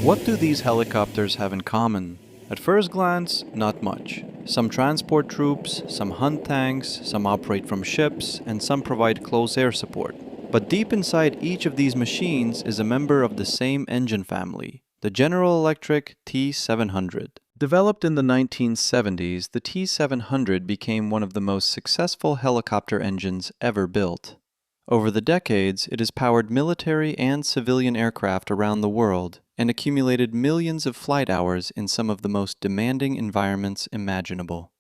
What do these helicopters have in common? At first glance, not much. Some transport troops, some hunt tanks, some operate from ships, and some provide close air support. But deep inside each of these machines is a member of the same engine family, the General Electric T700. Developed in the 1970s, the T700 became one of the most successful helicopter engines ever built. Over the decades, it has powered military and civilian aircraft around the world and accumulated millions of flight hours in some of the most demanding environments imaginable.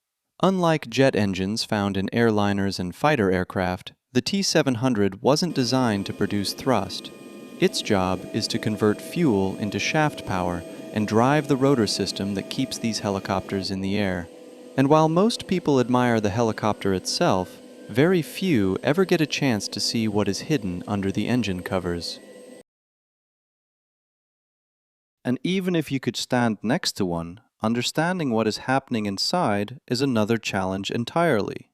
Unlike jet engines found in airliners and fighter aircraft, the T700 wasn't designed to produce thrust. Its job is to convert fuel into shaft power and drive the rotor system that keeps these helicopters in the air. And while most people admire the helicopter itself, very few ever get a chance to see what is hidden under the engine covers. And even if you could stand next to one, understanding what is happening inside is another challenge entirely.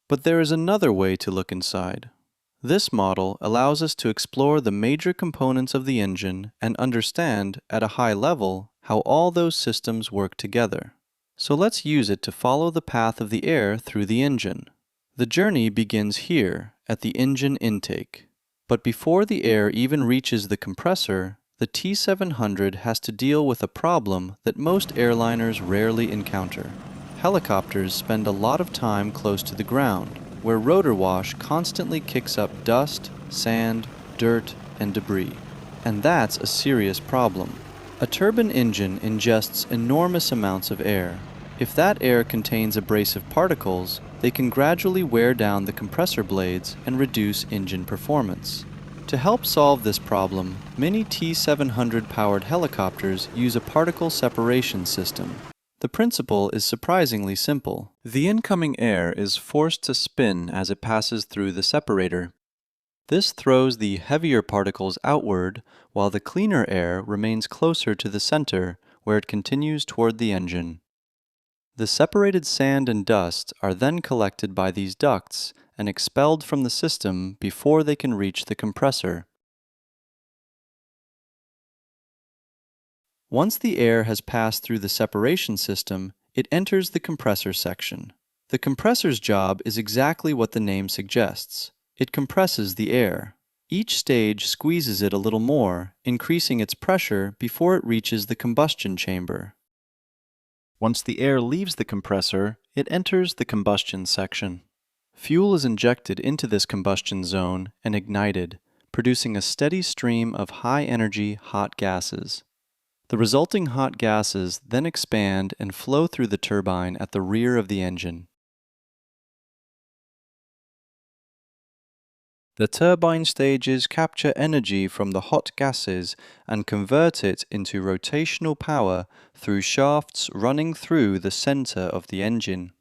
But there is another way to look inside. This model allows us to explore the major components of the engine and understand, at a high level, how all those systems work together. So let's use it to follow the path of the air through the engine. The journey begins here, at the engine intake. But before the air even reaches the compressor, the T700 has to deal with a problem that most airliners rarely encounter. Helicopters spend a lot of time close to the ground, where rotor wash constantly kicks up dust, sand, dirt, and debris. And that's a serious problem. A turbine engine ingests enormous amounts of air. If that air contains abrasive particles, they can gradually wear down the compressor blades and reduce engine performance. To help solve this problem, many T700-powered helicopters use a particle separation system. The principle is surprisingly simple. The incoming air is forced to spin as it passes through the separator. This throws the heavier particles outward, while the cleaner air remains closer to the center, where it continues toward the engine. The separated sand and dust are then collected by these ducts and expelled from the system before they can reach the compressor. Once the air has passed through the separation system, it enters the compressor section. The compressor's job is exactly what the name suggests. It compresses the air. Each stage squeezes it a little more, increasing its pressure before it reaches the combustion chamber. Once the air leaves the compressor, it enters the combustion section. Fuel is injected into this combustion zone and ignited, producing a steady stream of high-energy hot gases. The resulting hot gases then expand and flow through the turbine at the rear of the engine. The turbine stages capture energy from the hot gases and convert it into rotational power through shafts running through the center of the engine.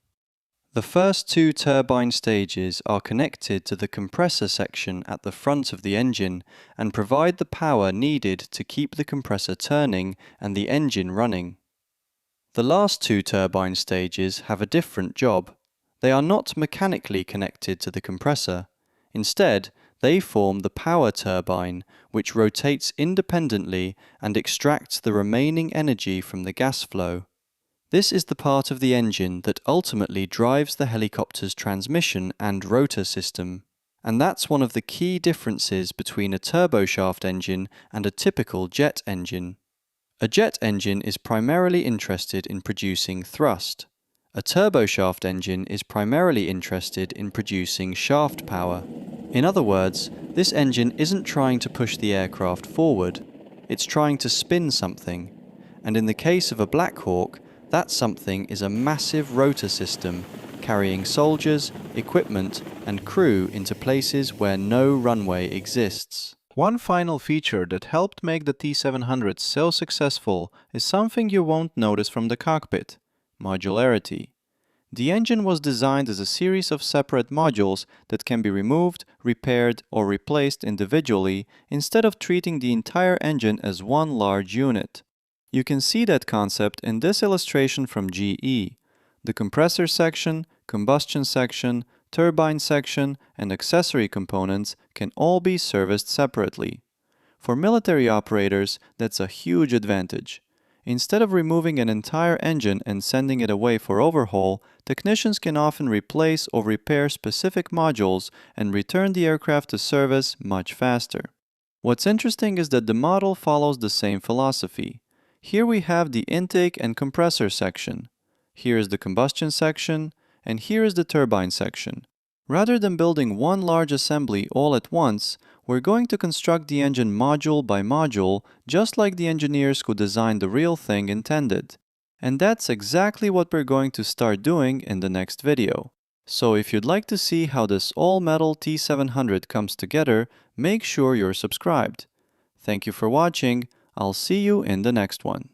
The first two turbine stages are connected to the compressor section at the front of the engine and provide the power needed to keep the compressor turning and the engine running. The last two turbine stages have a different job. They are not mechanically connected to the compressor. Instead, they form the power turbine, which rotates independently and extracts the remaining energy from the gas flow. This is the part of the engine that ultimately drives the helicopter's transmission and rotor system. And that's one of the key differences between a turboshaft engine and a typical jet engine. A jet engine is primarily interested in producing thrust. A turboshaft engine is primarily interested in producing shaft power. In other words, this engine isn't trying to push the aircraft forward, it's trying to spin something. And in the case of a Black Hawk, that something is a massive rotor system carrying soldiers, equipment, and crew into places where no runway exists. One final feature that helped make the T700 so successful is something you won't notice from the cockpit: modularity. The engine was designed as a series of separate modules that can be removed, repaired, or replaced individually instead of treating the entire engine as one large unit. You can see that concept in this illustration from GE. The compressor section, combustion section, turbine section, and accessory components can all be serviced separately. For military operators, that's a huge advantage. Instead of removing an entire engine and sending it away for overhaul, technicians can often replace or repair specific modules and return the aircraft to service much faster. What's interesting is that the model follows the same philosophy. Here we have the intake and compressor section. Here is the combustion section, and here is the turbine section. Rather than building one large assembly all at once, we're going to construct the engine module by module, just like the engineers who designed the real thing intended. And that's exactly what we're going to start doing in the next video. So if you'd like to see how this all-metal T700 comes together, make sure you're subscribed. Thank you for watching. I'll see you in the next one.